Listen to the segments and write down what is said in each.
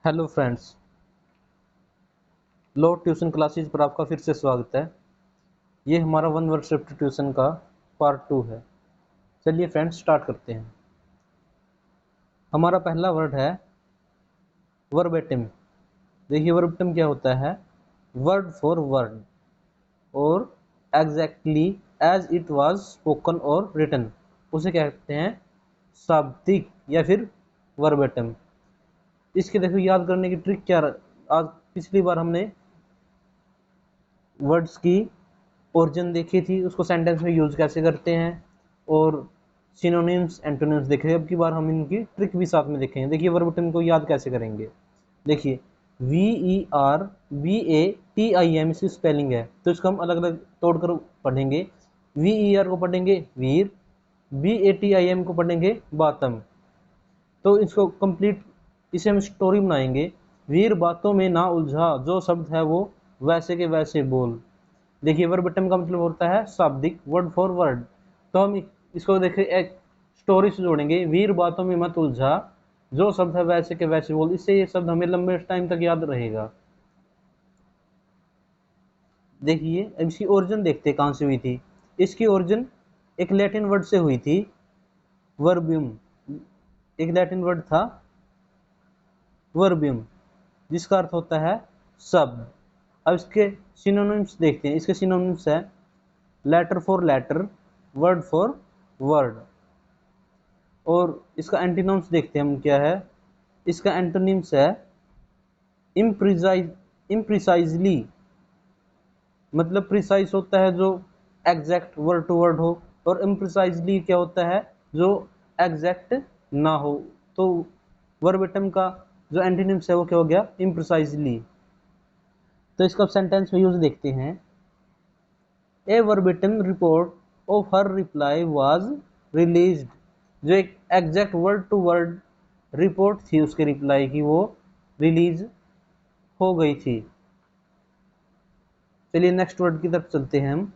Hello friends, लो tuition classes पर आपका फिर से स्वागत है। ये हमारा वन वर्ड शिफ्ट ट्यूशन का पार्ट 2 है। चलिए फ्रेंड्स स्टार्ट करते हैं। हमारा पहला वर्ड है वर्बेटिम। देखिए वर्बेटिम क्या होता है? वर्ड फॉर वर्ड और exactly as it was spoken और रिटन, उसे कहते हैं शाब्दिक या फिर वर्बेटिम। इसके देखो याद करने की ट्रिक क्या आज पिछली बार हमने वर्ड्स की ओरिजिन देखी थी, उसको सेंटेंस में यूज कैसे करते हैं, और सिनोनिम्स एंटोनिम्स देखे। अब की बार हम इनकी ट्रिक भी साथ में देखेंगे। देखिए वर्बटिम को याद कैसे करेंगे। देखिए VERBATIM इसकी स्पेलिंग है, तो इसको हम अलग अलग तोड़कर पढ़ेंगे। VER को पढ़ेंगे वीर, BATIM को पढ़ेंगे बातम। तो इसको कंप्लीट इसे हम स्टोरी बनाएंगे। वीर बातों में ना उलझा, जो शब्द है वो वैसे के वैसे बोल। देखिए वर्बटम का मतलब होता है शाब्दिक, वर्ड फॉर वर्ड। तो हम इसको देखिए एक स्टोरी से जोड़ेंगे। वीर बातों में मत उलझा, जो शब्द है वैसे के वैसे बोल। इससे ये शब्द हमें लंबे टाइम तक याद रहेगा। देखिए अब इसकी ओरिजिन देखते हैं कहाँ से हुई थी। इसकी ओरिजिन एक लैटिन वर्ड से हुई थी, वर्बियम। एक लैटिन वर्ड था वर्बियम, जिसका अर्थ होता है शब्द। अब इसके सिनोनिम्स देखते हैं। इसके सिनोनिम्स है letter for letter, word for word. और इसका एंटीनोम्स देखते हैं हम क्या है। इसका एंटोनिम्स है इम्प्रिसाइजली, मतलब प्रिसाइज होता है जो एग्जैक्ट वर्ड टू वर्ड हो, और इम्प्रिसाइजली क्या होता है जो एग्जैक्ट ना हो। तो वर्बेटम का जो एंटीनिम्स है वो क्या हो गया? इम्प्रिसाइजली। तो इसका सेंटेंस में यूज देखते हैं। A verbatim report of her reply was released. जो एक exact word to word report थी उसके रिप्लाई की, वो रिलीज हो गई थी। चलिए नेक्स्ट वर्ड की तरफ चलते हैं हम।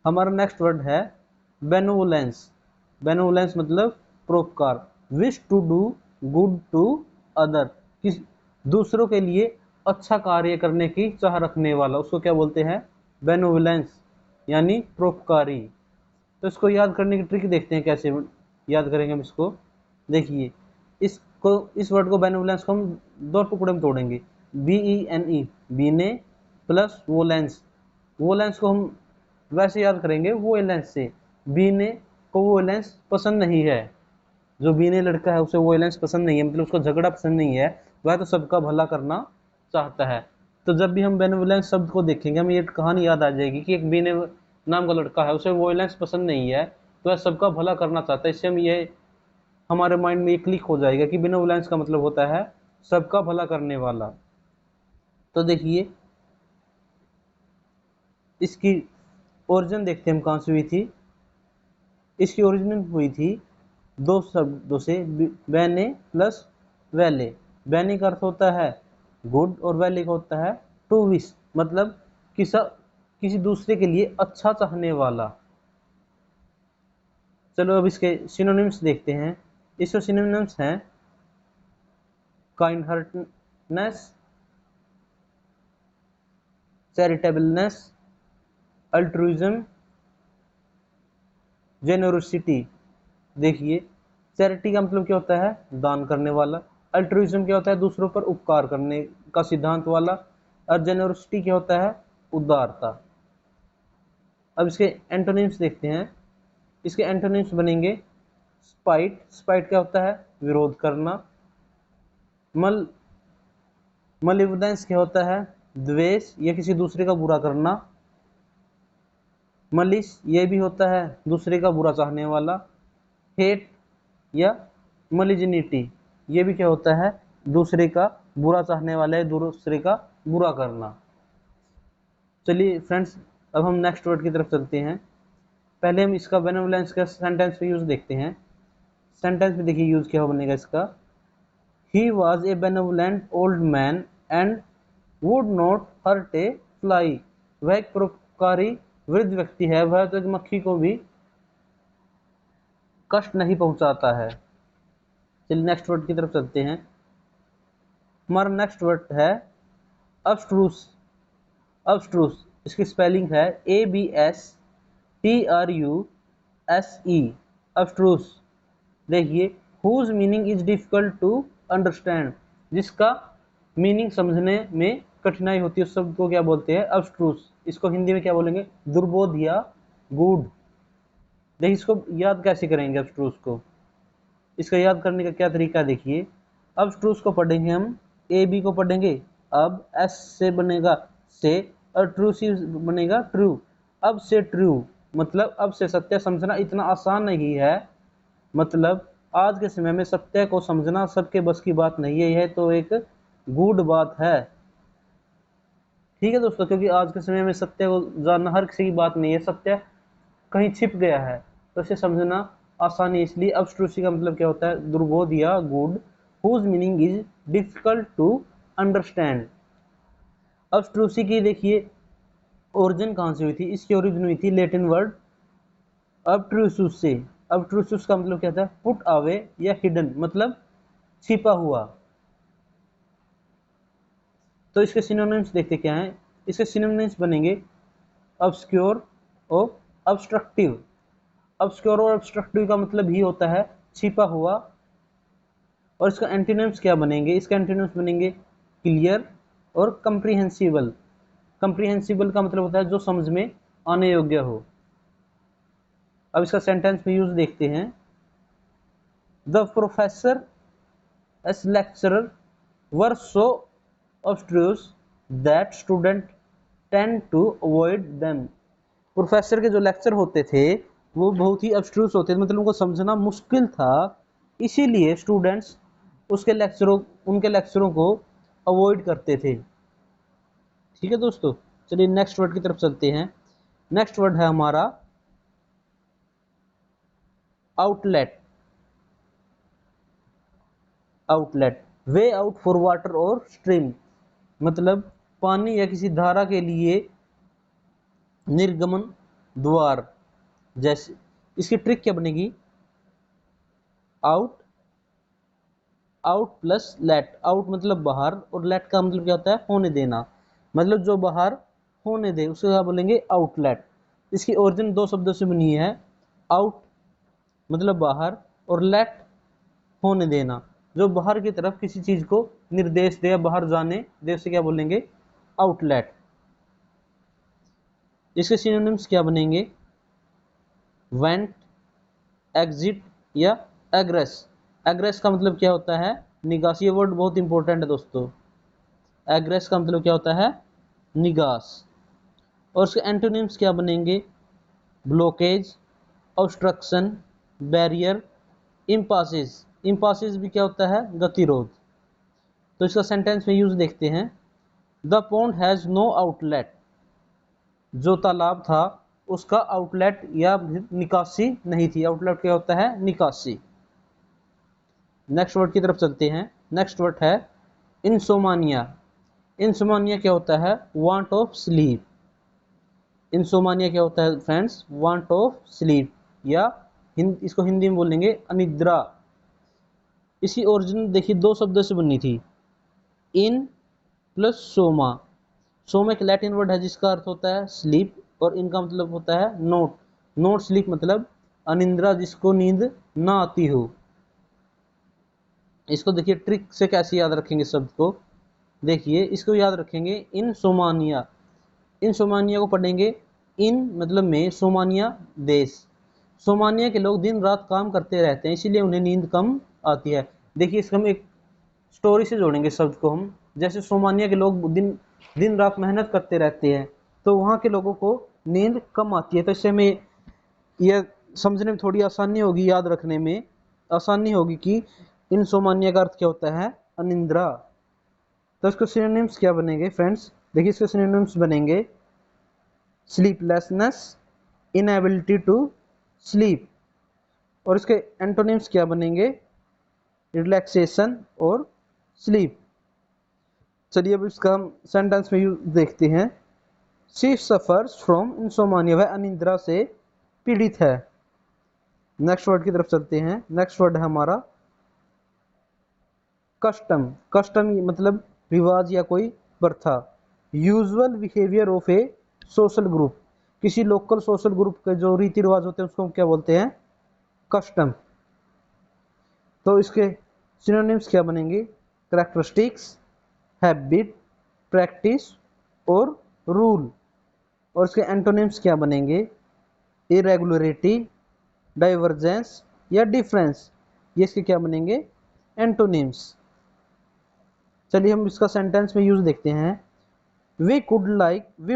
हमारा नेक्स्ट वर्ड है बेनोवोलेंस। बेनोवोलेंस मतलब परोपकार। Wish to do good to other, किस दूसरों के लिए अच्छा कार्य करने की चाह रखने वाला, उसको क्या बोलते हैं? बेनोवोलेंस, यानी परोपकारी। तो इसको याद करने की ट्रिक देखते हैं कैसे याद करेंगे हम इसको। देखिए इसको, इस वर्ड को बेनोवोलेंस को हम दो टुकड़े में तोड़ेंगे। BENE, बीने प्लस वोलेंस। वोलेंस को हम वैसे याद करेंगे वो एलेंस से। बीने को वो एलेंस पसंद नहीं है। जो बीने लड़का है उसे वो एलेंस पसंद नहीं है, मतलब उसको झगड़ा पसंद नहीं है, वह तो सबका भला करना चाहता है। तो जब भी हम बेनोवोलेंस शब्द को देखेंगे हमें ये कहानी याद आ जाएगी कि एक बीने नाम का लड़का है, उसे वोलेंस पसंद नहीं है, तो वह सबका भला करना चाहता है। इससे हम ये हमारे माइंड में ये क्लिक हो जाएगा कि बेनोवोलेंस का मतलब होता है सबका भला करने वाला। तो देखिए इसकी ओरिजिन देखते हैं हम कहाँ से हुई थी। इसकी ओरिजिन हुई थी दो शब्दों से, बैने प्लस वैले। बैने का अर्थ होता है गुड और वैले का होता है टू विश, मतलब किसी दूसरे के लिए अच्छा चाहने वाला। चलो अब इसके सिनोनिम्स देखते हैं। इसके सिनोनिम्स हैं काइंड हार्टनेस, चैरिटेबलनेस, अल्ट्रुइज्म, जेनरोसिटी। देखिए चैरिटी का मतलब क्या होता है? दान करने वाला। अल्ट्रुइज्म क्या होता है? दूसरों पर उपकार करने का सिद्धांत वाला। और जेनरोसिटी क्या होता है? उदारता। अब इसके एंटोनिम्स देखते हैं। इसके एंटोनिम्स बनेंगे स्पाइट। स्पाइट क्या होता है? विरोध करना। मल मलिवडेंस क्या होता है? द्वेष या किसी दूसरे का बुरा करना। मलिस ये भी होता है दूसरे का बुरा चाहने वाला। हेट या मलिजिनिटी ये भी क्या होता है? दूसरे का बुरा चाहने वाला है, दूसरे का बुरा करना। चलिए फ्रेंड्स अब हम नेक्स्ट वर्ड की तरफ चलते हैं। पहले हम इसका बेनेवोलेंस का सेंटेंस पे यूज देखते हैं। सेंटेंस में देखिए यूज क्या बनेगा इसका। He was a benevolent old man and would not hurt a fly. वह एक परोपकारी वृद्ध व्यक्ति है, वह तो एक मक्खी को भी कष्ट नहीं पहुंचाता है। चलिए नेक्स्ट वर्ड की तरफ चलते हैं। हमारा नेक्स्ट वर्ड है अब्स्ट्रूस। अब्स्ट्रूस, इसकी स्पेलिंग है ABSTRUSE। अब्स्ट्रूस। देखिए, whose meaning is difficult to understand, जिसका मीनिंग समझने में कठिनाई होती है, उस शब्द को क्या बोलते हैं? अब्स्ट्रूस। इसको हिंदी में क्या बोलेंगे? दुर्बोध या गूढ़। देखिए, इसको याद कैसे करेंगे अब्स्ट्रूस को? इसका याद करने का क्या तरीका है? देखिए, अब्स्ट्रूस को पढ़ेंगे हम, ए बी को पढ़ेंगे, अब एस से बनेगा से, और ट्रू सी बनेगा ट्रू। अब से ट्रू मतलब अब से सत्य समझना इतना आसान नहीं है। मतलब आज के समय में सत्य को समझना सबके बस की बात नहीं है, यह तो एक गूढ़ बात है। ठीक है दोस्तों, क्योंकि आज के समय में सत्य को जानना हर किसी की बात नहीं है, सत्य कहीं छिप गया है, तो इसे समझना आसानी। इसलिए अब्स्ट्रूसी का मतलब क्या होता है? दुर्बोध या गूढ़। Whose meaning is difficult to understand. Abstruse की देखिए ओरिजिन कहाँ से हुई थी? इसकी ओरिजिन हुई थी लैटिन वर्ड अब्ट्रूसुस से। अब्ट्रूसुस का मतलब क्या था? पुट अवे या हिडन, मतलब छिपा हुआ। तो इसके सिनोनिम्स देखते क्या हैं? इसके सिनोनिम्स बनेंगे ऑब्स्क्योर और ऑब्स्ट्रक्टिव। ऑब्स्क्योर और ऑब्स्ट्रक्टिव का मतलब ही होता है छिपा हुआ। और इसका एंटीनिम्स क्या बनेंगे? इसका एंटीनिम्स बनेंगे क्लियर और कंप्रीहेंसिबल। कंप्रीहेंसिबल का मतलब होता है जो समझ में आने योग्य हो। अब इसका सेंटेंस में यूज देखते हैं। The professor S lecturer were so obstruse that student tend to avoid them। Professor के जो लेक्चर होते थे वो बहुत ही अब्स्ट्रूस होते थे, मतलब उनको समझना मुश्किल था, इसीलिए स्टूडेंट्स उनके लेक्चरों को अवॉइड करते थे। ठीक है दोस्तों, चलिए नेक्स्ट वर्ड की तरफ चलते हैं। नेक्स्ट वर्ड है हमारा outlet. Outlet, way out for water और स्ट्रीम, मतलब पानी या किसी धारा के लिए निर्गमन द्वार। जैसे इसकी ट्रिक क्या बनेगी? Out, out plus let. Out मतलब बाहर और लेट का मतलब क्या होता है? होने देना। मतलब जो बाहर होने दे उसे क्या बोलेंगे? आउटलेट। इसकी ओरिजिन दो शब्दों से बनी है। आउट मतलब बाहर और लेट होने देना, जो बाहर की तरफ किसी चीज को निर्देश दे या बाहर जाने दे उसे क्या बोलेंगे? आउटलेट। इसके सिनोनिम्स क्या बनेंगे? वेंट, एग्जिट या एग्रेस। एग्रेस का मतलब क्या होता है? निकास। ये वर्ड बहुत इंपॉर्टेंट है दोस्तों। एग्रेस का मतलब क्या होता है? निकास। और उसके एंटोनिम्स क्या बनेंगे? Blockage, obstruction, barrier, impasses. Impasses भी क्या होता है? गतिरोध। तो इसका सेंटेंस में यूज देखते हैं। The pond has no outlet. जो तालाब था उसका आउटलेट या निकासी नहीं थी। आउटलेट क्या होता है? निकासी। नेक्स्ट वर्ड की तरफ चलते हैं। नेक्स्ट वर्ड है इंसोमानिया। इंसोमानिया क्या होता है? Want of sleep. इंसोमानिया क्या होता है फ्रेंड्स? वांट ऑफ स्लीप, या इसको हिंदी में बोलेंगे अनिद्रा। इसकी ओरिजिन देखिए दो शब्दों से बनी थी, इन प्लस सोमा। सोमा एक लैटिन वर्ड है जिसका अर्थ होता है स्लीप, और इनका मतलब होता है नोट। नोट स्लीप मतलब अनिद्रा, जिसको नींद ना आती हो। इसको देखिए ट्रिक से कैसे याद रखेंगे शब्द को? देखिए, इसको याद रखेंगे इन सोमानिया। इन सोमानिया को पढ़ेंगे इन मतलब में, सोमानिया देश। सोमानिया के लोग दिन रात काम करते रहते हैं, इसीलिए उन्हें नींद कम आती है। देखिए, इसको हम एक स्टोरी से जोड़ेंगे शब्द को हम। जैसे सोमानिया के लोग दिन दिन रात मेहनत करते रहते हैं, तो वहाँ के लोगों को नींद कम आती है। तो इससे हमें यह समझने में थोड़ी आसानी होगी, याद रखने में आसानी होगी कि इंसोमानिया का अर्थ क्या होता है? अनिद्रा। तो इसके सिनोनिम्स क्या बनेंगे फ्रेंड्स? देखिए, इसके सिनोनिम्स बनेंगे स्लीपलेसनेस, इनएबिलिटी टू स्लीप। और इसके एंटोनिम्स क्या बनेंगे? रिलैक्सेशन और स्लीप। चलिए अब इसका हम सेंटेंस में यूज देखते हैं। शी सफर्स फ्रॉम इंसोमानिया, वह अनिद्रा से पीड़ित है। नेक्स्ट वर्ड की तरफ चलते हैं। नेक्स्ट वर्ड है हमारा कस्टम, कस्टम मतलब रिवाज या कोई प्रथा। Usual behaviour of A social group, किसी लोकल सोशल ग्रुप के जो रीति रिवाज होते हैं उसको हम क्या बोलते हैं, कस्टम। तो इसके सिनोनिम्स क्या बनेंगे, कैरेक्टरिस्टिक्स, हैबिट, प्रैक्टिस और रूल। और इसके एंटोनिम्स क्या बनेंगे, इरेगुलरिटी, डाइवर्जेंस या डिफरेंस। ये इसके क्या बनेंगे, एंटोनिम्स। चलिए हम इसका सेंटेंस में यूज देखते हैं। We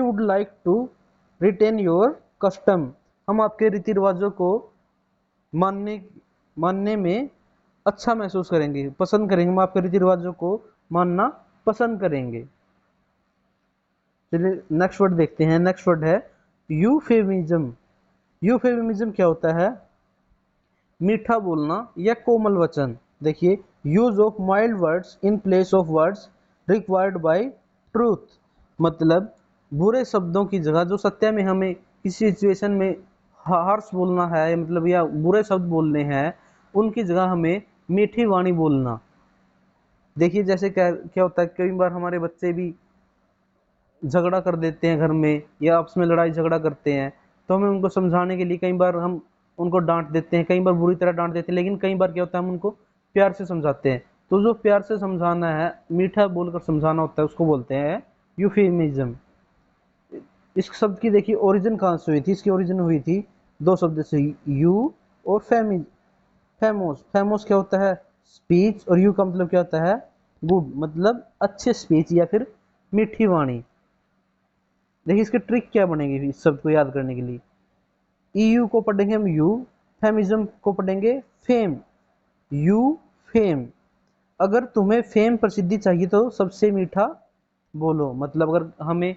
would like to retain your custom, हम आपके रीति रिवाजों को मानने मानने में अच्छा महसूस करेंगे, पसंद करेंगे, हम आपके रीति रिवाजों को मानना पसंद करेंगे। चलिए नेक्स्ट वर्ड देखते हैं। नेक्स्ट वर्ड है यूफेमिज्म। यूफेमिज्म क्या होता है, मीठा बोलना या कोमल वचन। देखिए, use of mild words in place of words required by truth, मतलब बुरे शब्दों की जगह, जो सत्य में हमें किसी सिचुएशन में हार्श बोलना है, मतलब या बुरे शब्द बोलने हैं, उनकी जगह हमें मीठी वाणी बोलना। देखिए जैसे क्या क्या होता है, कई बार हमारे बच्चे भी झगड़ा कर देते हैं घर में, या आपस में लड़ाई झगड़ा करते हैं, तो हमें उनको समझाने के लिए कई बार हम उनको डांट देते हैं, कई बार बुरी तरह डांट देते हैं, लेकिन कई बार क्या होता है हम उनको प्यार से समझाते हैं। तो जो प्यार से समझाना है, मीठा बोलकर समझाना होता है, उसको बोलते हैं यूफेमिज्म। इस शब्द की देखिए ओरिजिन कहाँ से हुई थी, इसकी ओरिजिन हुई थी दो शब्द से, यू और फेमोस। फेमोस क्या होता है, स्पीच, और यू का मतलब क्या होता है, गुड, मतलब अच्छे स्पीच या फिर मीठी वाणी। देखिए इसकी ट्रिक क्या बनेगी इस शब्द को याद करने के लिए। ईयू को पढ़ेंगे हम यू, फेमिज्म को पढ़ेंगे फेम। यू फेम, अगर तुम्हें फेम प्रसिद्धि चाहिए तो सबसे मीठा बोलो, मतलब अगर हमें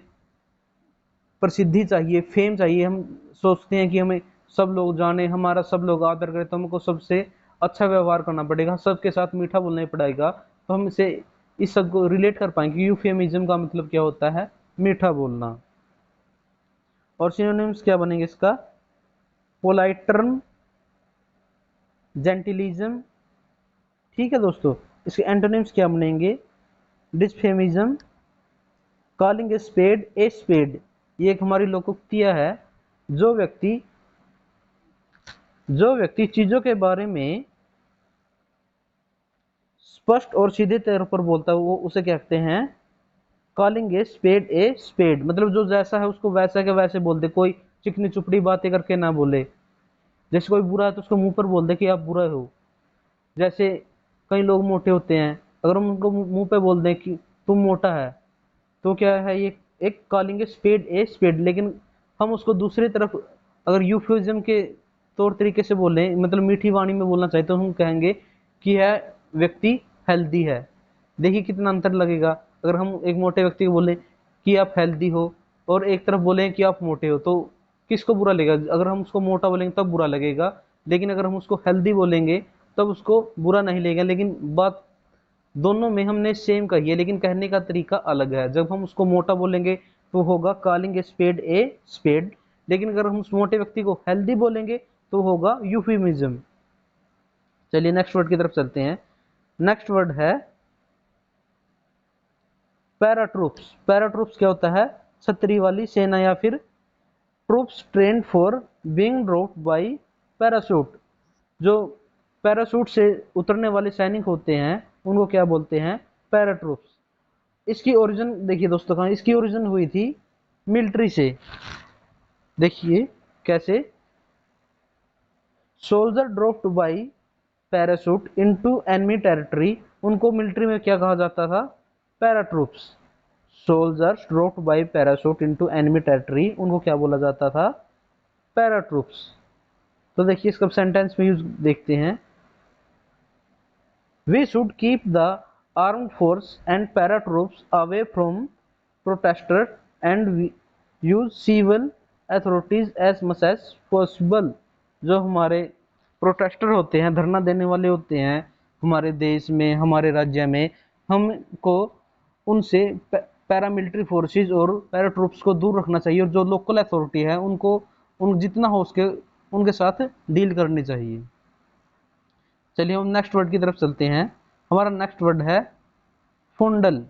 प्रसिद्धि चाहिए, फेम चाहिए, हम सोचते हैं कि हमें सब लोग जाने, हमारा सब लोग आदर करें, तो हमको सबसे अच्छा व्यवहार करना पड़ेगा, सबके साथ मीठा बोलना ही पड़ेगा। तो हम इसे इस शब्द को रिलेट कर पाएंगे। यूफेमिज्म का मतलब क्या होता है, मीठा बोलना। और सिनोनिम्स क्या बनेंगे इसका, पोलाइटर्म, जेंटिलिज्म। ठीक है दोस्तों, इसके एंटोनिम्स क्या बनेंगे, dysphemism, calling a spade a spade. ये एक हमारी लोकोक्तियां है। जो व्यक्ति चीजों के बारे में स्पष्ट और सीधे तौर पर बोलता है, वो उसे कहते हैं कॉलिंग ए स्पेड, मतलब जो जैसा है उसको वैसा के वैसे बोल दे, कोई चिकनी चुपड़ी बातें करके ना बोले। जैसे कोई बुरा है तो उसको मुंह पर बोल दे कि आप बुरा हो। जैसे कई लोग मोटे होते हैं, अगर हम उनको मुंह पे बोल दें कि तुम मोटा है, तो क्या है, ये एक कॉलिंग ए स्पेड। लेकिन हम उसको दूसरी तरफ अगर यूफिज्म के तौर तरीके से बोलें, मतलब मीठी वाणी में बोलना चाहे, तो हम कहेंगे कि यह व्यक्ति हेल्दी है। देखिए कितना अंतर लगेगा, अगर हम एक मोटे व्यक्ति को बोलें कि आप हेल्दी हो, और एक तरफ बोलें कि आप मोटे हो, तो किसको बुरा लगेगा, अगर हम उसको मोटा बोलेंगे तब बुरा लगेगा, लेकिन अगर हम उसको हेल्दी बोलेंगे तब उसको बुरा नहीं लगेगा। लेकिन बात दोनों में हमने सेम कही है, लेकिन कहने का तरीका अलग है। जब हम उसको मोटा बोलेंगे तो होगा कॉलिंग ए स्पेड, लेकिन अगर हम उस मोटे व्यक्ति को हेल्दी बोलेंगे तो होगा यूफिमिज्म। चलिए नेक्स्ट वर्ड की तरफ चलते हैं। नेक्स्ट वर्ड है पैराट्रूप्स। पैराट्रूप्स क्या होता है, छतरी वाली सेना या फिर troops trained for being dropped by parachute. जो पैराशूट से उतरने वाले सैनिक होते हैं उनको क्या बोलते हैं, पैराट्रूप्स। इसकी ओरिजिन देखिए दोस्तों, कहाँ इसकी ओरिजिन हुई थी, मिलिट्री से। देखिए कैसे, soldier dropped by parachute into enemy territory, उनको मिलिट्री में क्या कहा जाता था, paratroops. Soldiers dropped by parachute into enemy territory, उनको क्या बोला जाता था, पैराट्रूप्स। तो देखिए इसका सेंटेंस में यूज देखते हैं। We should keep the armed force and paratroops away from protester and use civil authorities as much as possible. जो हमारे प्रोटेस्टर होते हैं, धरना देने वाले होते हैं हमारे देश में, हमारे राज्य में, हमको उनसे पैरामिलिट्री फोर्सेस और पैराट्रूप्स को दूर रखना चाहिए, और जो लोकल अथॉरिटी है उनको उन जितना हो सके उनके साथ डील करनी चाहिए। चलिए हम नेक्स्ट वर्ड की तरफ चलते हैं। हमारा नेक्स्ट वर्ड है फोंडल।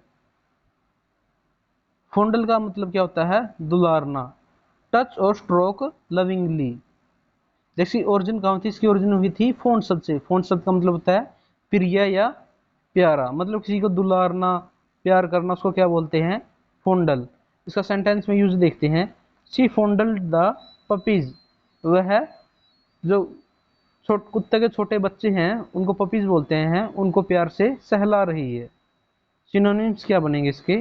फोंडल का मतलब क्या होता है? दुलारना। टच और स्ट्रोक लविंगली। जैसी ओरिजिन कहाँ थी? इसकी ओरिजिन हुई थी फोंड शब्द से। फोंड शब्द का मतलब होता है प्रिय या प्यारा, मतलब किसी को दुलारना, प्यार करना, उसको क्या बोलते हैं? फोंडल। इसका सेंटेंस में यूज देखते हैं। She fondled the puppies. वह है जो कुत्ते के छोटे बच्चे हैं उनको पपीज बोलते हैं, उनको प्यार से सहला रही है। सिनोनिम्स क्या बनेंगे इसके?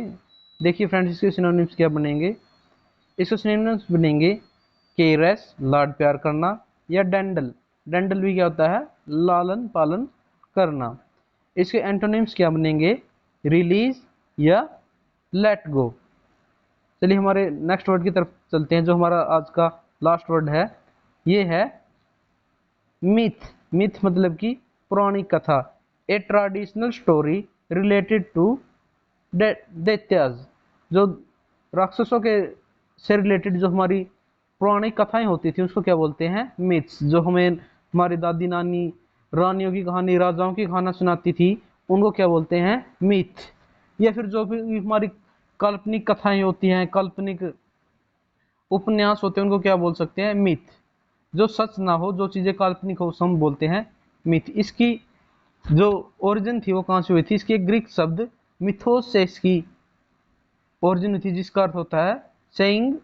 देखिए फ्रेंड्स, इसके सिनोनिम्स क्या बनेंगे? इसके सिनोनिम्स बनेंगे केयरलेस, लाड प्यार करना, या डेंडल। डेंडल भी क्या होता है? लालन पालन करना। इसके एंटोनिम्स क्या बनेंगे? रिलीज या लेट गो। चलिए हमारे नेक्स्ट वर्ड की तरफ चलते हैं, जो हमारा आज का लास्ट वर्ड है। ये है मिथ। मिथ मतलब कि पौराणिक कथा। A traditional story related to daityas. जो राक्षसों के से रिलेटेड जो हमारी पौराणिक कथाएं होती थी उसको क्या बोलते हैं? मिथ्स। जो हमें हमारी दादी नानी रानियों की कहानी, राजाओं की कहानी सुनाती थी, उनको क्या बोलते हैं? मिथ। या फिर जो भी हमारी काल्पनिक कथाएं होती हैं, काल्पनिक उपन्यास होते हैं, उनको क्या बोल सकते हैं? मिथ। जो सच ना हो, जो चीजें काल्पनिक हो, हम बोलते हैं मिथ। इसकी जो ओरिजिन थी वो कहां से हुई थी? इसकी एक ग्रीक शब्द मिथोस से इसकी ओरिजिन हुई थी, जिसका अर्थ होता है सेइंग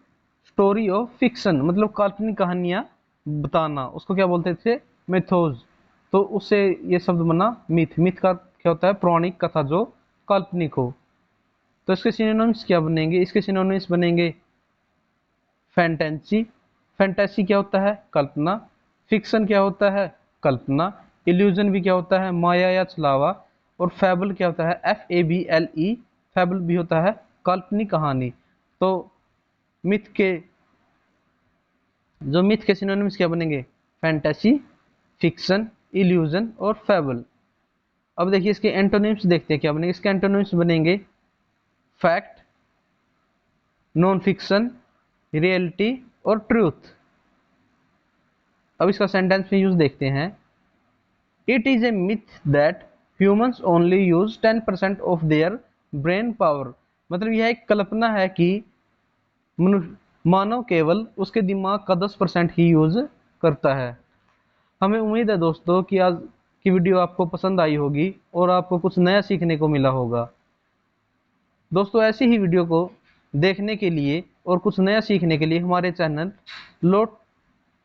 स्टोरी ऑफ फिक्शन, मतलब काल्पनिक कहानियां बताना, उसको क्या बोलते थे? मिथोस। तो उससे ये शब्द बना मिथ। मिथ का क्या होता है? पौराणिक कथा जो काल्पनिक हो। तो इसके सिनोनिम्स क्या बनेंगे? इसके सिनोनिम्स बनेंगे फैंटेसी। फैंटेसी क्या होता है? कल्पना। फिक्शन क्या होता है? कल्पना। इल्यूजन भी क्या होता है? माया या छलावा। और फैबल क्या होता है? FABLE। फैबल भी होता है काल्पनिक कहानी। तो मिथ के मिथ के सिनोनिम्स क्या बनेंगे? फैंटेसी, फिक्शन, इल्यूजन और फैबल। अब देखिए इसके एंटोनिम्स देखते हैं क्या बनेंगे। इसके एंटोनिम्स बनेंगे फैक्ट, नॉन फिक्शन, रियलिटी और ट्रूथ। अब इसका सेंटेंस में यूज देखते हैं। It is a myth that humans only use 10% of their brain power. मतलब यह एक कल्पना है कि मानव केवल उसके दिमाग का 10% ही यूज करता है। हमें उम्मीद है दोस्तों कि आज की वीडियो आपको पसंद आई होगी और आपको कुछ नया सीखने को मिला होगा। दोस्तों ऐसी ही वीडियो को देखने के लिए और कुछ नया सीखने के लिए हमारे चैनल लोट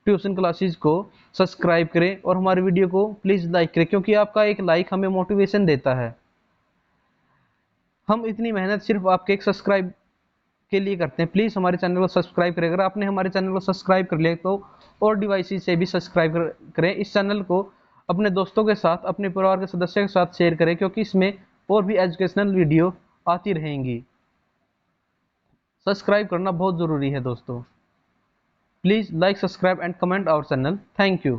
ट्यूशन क्लासेस को सब्सक्राइब करें और हमारे वीडियो को प्लीज़ लाइक करें, क्योंकि आपका एक लाइक हमें मोटिवेशन देता है। हम इतनी मेहनत सिर्फ आपके एक सब्सक्राइब के लिए करते हैं। प्लीज़ हमारे चैनल को सब्सक्राइब करें। अगर आपने हमारे चैनल को सब्सक्राइब कर लिया तो और डिवाइसेस से भी सब्सक्राइब करें। इस चैनल को अपने दोस्तों के साथ, अपने परिवार के सदस्यों के साथ शेयर करें, क्योंकि इसमें और भी एजुकेशनल वीडियो आती रहेंगी। सब्सक्राइब करना बहुत ज़रूरी है दोस्तों। Please like, subscribe and comment our channel. Thank you.